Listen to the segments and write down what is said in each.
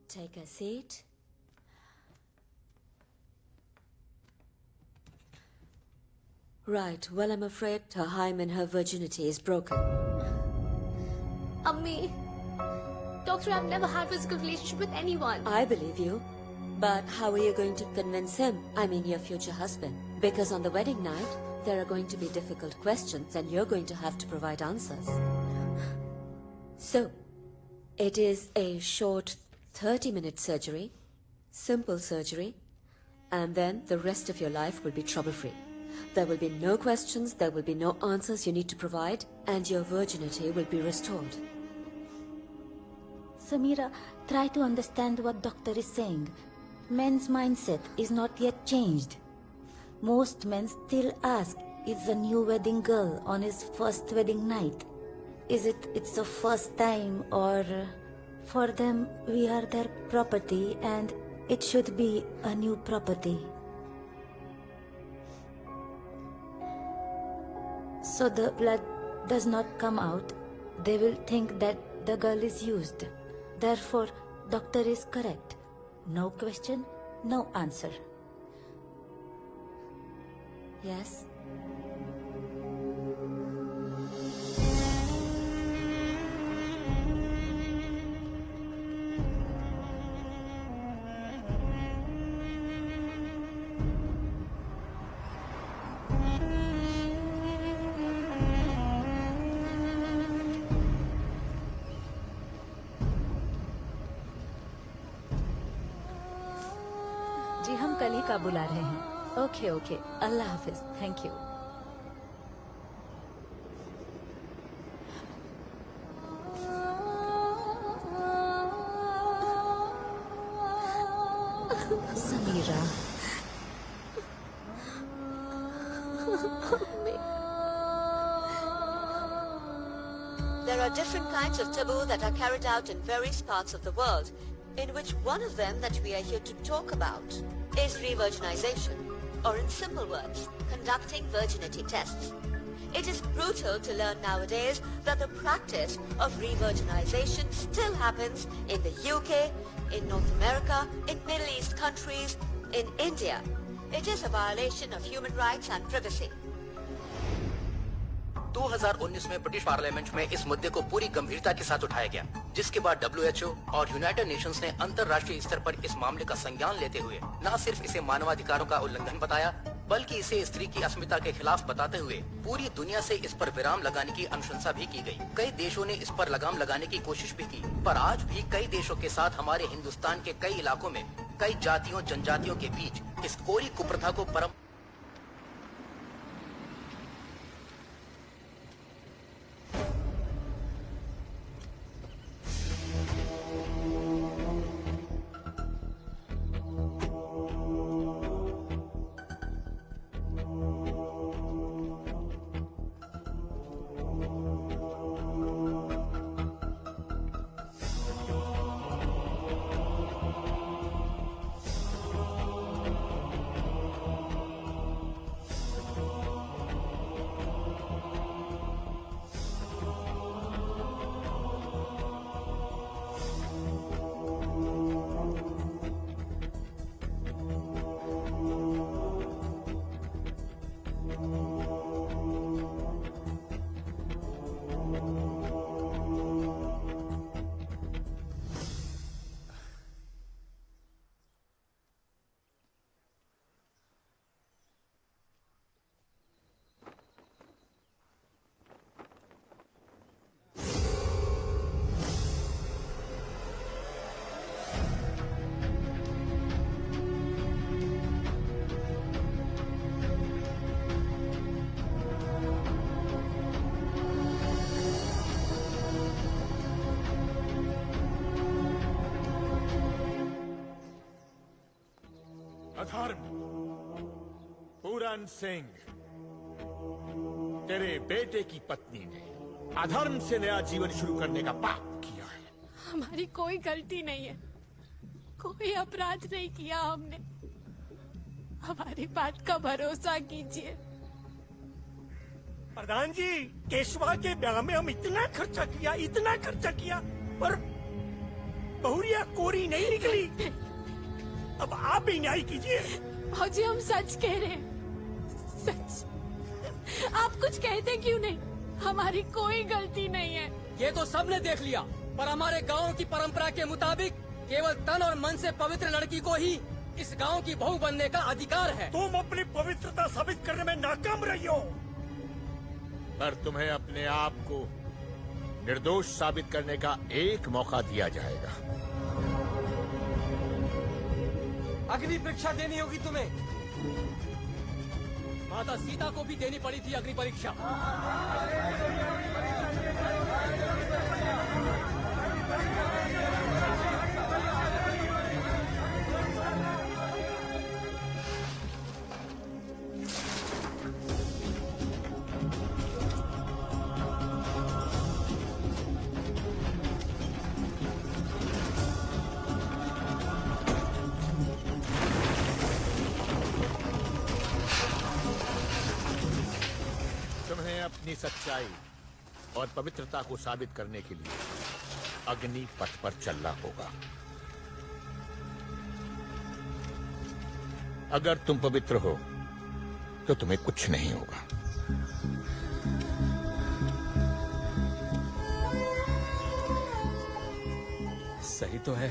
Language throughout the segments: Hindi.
Take a seat. Right, well, I'm afraid her hymen, her virginity is broken. Ammi, Doctor, I've never had a physical relationship with anyone. I believe you. But how are you going to convince him? I mean, your future husband. Because on the wedding night, there are going to be difficult questions and you're going to have to provide answers. So, it is a short 30-minute surgery, simple surgery, and then the rest of your life will be trouble-free. There will be no questions, there will be no answers you need to provide, and your virginity will be restored. Samira, try to understand what doctor is saying. Men's mindset is not yet changed. Most men still ask, is the new wedding girl on his first wedding night? Is it's the first time, or for them we are their property and it should be a new property. So the blood does not come out. They will think that the girl is used. Therefore, doctor is correct. No question, no answer. Yes? जी हम कल ही का बुला रहे हैं. ओके ओके, अल्लाह हाफिज. Thank you. Sameera, There are different kinds of taboo that are carried out in various parts of the world, in which one of them that we are here to talk about is re-virginization, or in simple words, conducting virginity tests. It is brutal to learn nowadays that the practice of re-virginization still happens in the UK, in North America, in Middle East countries, in India. It is a violation of human rights and privacy. 2019 में ब्रिटिश पार्लियामेंट में इस मुद्दे को पूरी गंभीरता के साथ उठाया गया, जिसके बाद WHO और यूनाइटेड नेशंस ने अंतर्राष्ट्रीय स्तर पर इस मामले का संज्ञान लेते हुए न सिर्फ इसे मानवाधिकारों का उल्लंघन बताया, बल्कि इसे स्त्री की अस्मिता के खिलाफ बताते हुए पूरी दुनिया से इस पर विराम लगाने की अनुशंसा भी की गई। कई देशों ने इस पर लगाम लगाने की कोशिश भी की, पर आज भी कई देशों के साथ हमारे हिंदुस्तान के कई इलाकों में कई जातियों जनजातियों के बीच इस कोरी कुप्रथा को परम अधर्म। पूरन सिंह, तेरे बेटे की पत्नी ने अधर्म से नया जीवन शुरू करने का पाप किया है। हमारी कोई गलती नहीं है, कोई अपराध नहीं किया हमने। हमारी बात का भरोसा कीजिए। प्रधान जी, केशवा के ब्याह में हम इतना खर्चा किया, पर बहुरिया कोरी नहीं निकली। अब आप भी न्याय कीजिए। फौजी, हम सच कह रहे हैं, सच। आप कुछ कहते क्यों नहीं? हमारी कोई गलती नहीं है। ये तो सबने देख लिया, पर हमारे गांव की परंपरा के मुताबिक केवल तन और मन से पवित्र लड़की को ही इस गांव की बहू बनने का अधिकार है। तुम अपनी पवित्रता साबित करने में नाकाम रही हो। पर तुम्हें अपने आप को निर्दोष साबित करने का एक मौका दिया जाएगा। अग्नि परीक्षा देनी होगी तुम्हें। माता सीता को भी देनी पड़ी थी अग्नि परीक्षा। अपनी सच्चाई और पवित्रता को साबित करने के लिए अग्नि पथ पर चलना होगा। अगर तुम पवित्र हो तो तुम्हें कुछ नहीं होगा। सही तो है।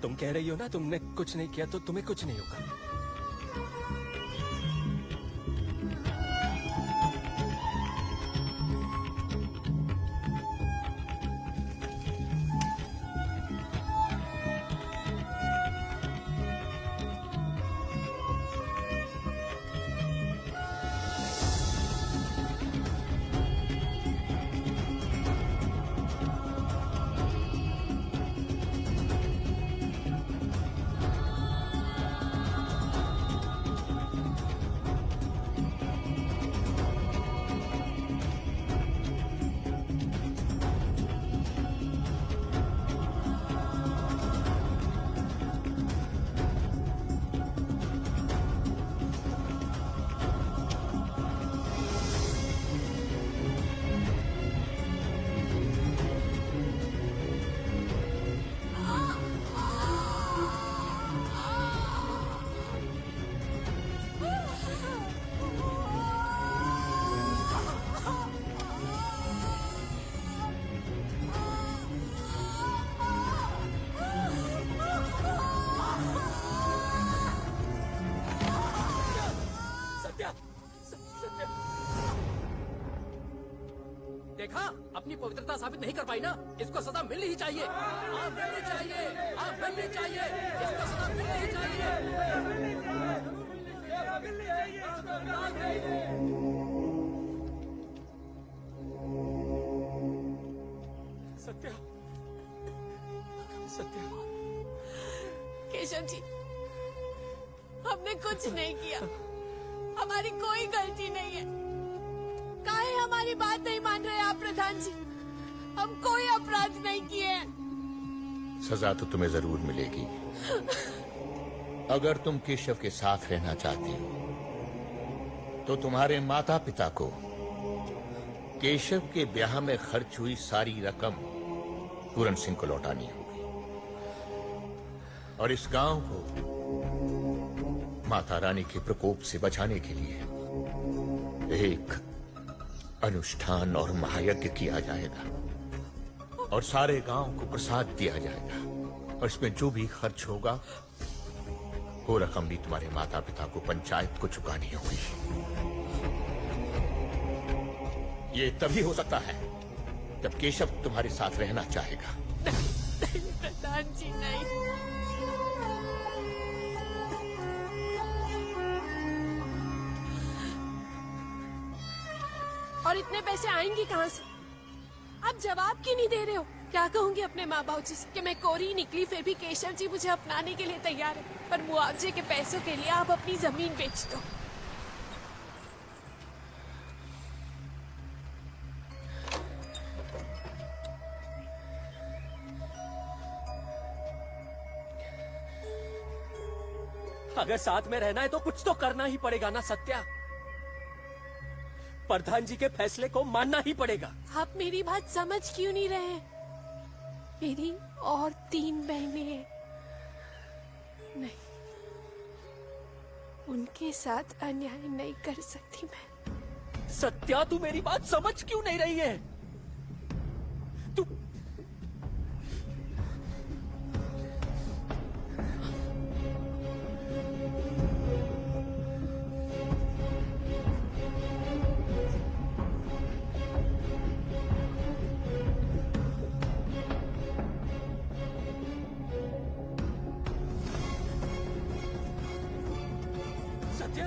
तुम कह रही हो ना, तुमने कुछ नहीं किया तो तुम्हें कुछ नहीं होगा। देखा, अपनी पवित्रता साबित नहीं कर पाई ना, इसको सजा मिलनी ही चाहिए। आप मिलनी चाहिए, आप मिलनी चाहिए, इसको सजा मिलनी ही चाहिए। सत्या, सत्या। केशव जी, हमने कुछ नहीं किया, हमारी कोई गलती नहीं है। काहे हमारी बात नहीं मान रहे आप प्रधान जी? हम कोई अपराध नहीं किए हैं। सजा तो तुम्हें जरूर मिलेगी। अगर तुम केशव के साथ रहना चाहती हो तो तुम्हारे माता पिता को केशव के ब्याह में खर्च हुई सारी रकम पूरन सिंह को लौटानी होगी, और इस गांव को माता रानी के प्रकोप से बचाने के लिए एक अनुष्ठान और महायज्ञ किया जाएगा और सारे गांव को प्रसाद दिया जाएगा, और इसमें जो भी खर्च होगा वो रकम भी तुम्हारे माता पिता को पंचायत को चुकानी होगी। ये तभी हो सकता है जब केशव तुम्हारे साथ रहना चाहेगा। प्रधान जी नहीं। और इतने पैसे आएंगे कहां से? आप जवाब क्यों नहीं दे रहे हो? क्या कहूंगी अपने माँ बाप जी से कि मैं कोरी निकली, फिर भी केशव जी मुझे अपनाने के लिए तैयार है, पर मुआवजे के पैसों के लिए आप अपनी जमीन बेच दो। अगर साथ में रहना है तो कुछ तो करना ही पड़ेगा ना सत्या। प्रधान जी के फैसले को मानना ही पड़ेगा। आप मेरी बात समझ क्यों नहीं रहे? मेरी और 3 बहनें हैं। नहीं, उनके साथ अन्याय नहीं कर सकती मैं। सत्या, तू मेरी बात समझ क्यों नहीं रही है? तू सत्या,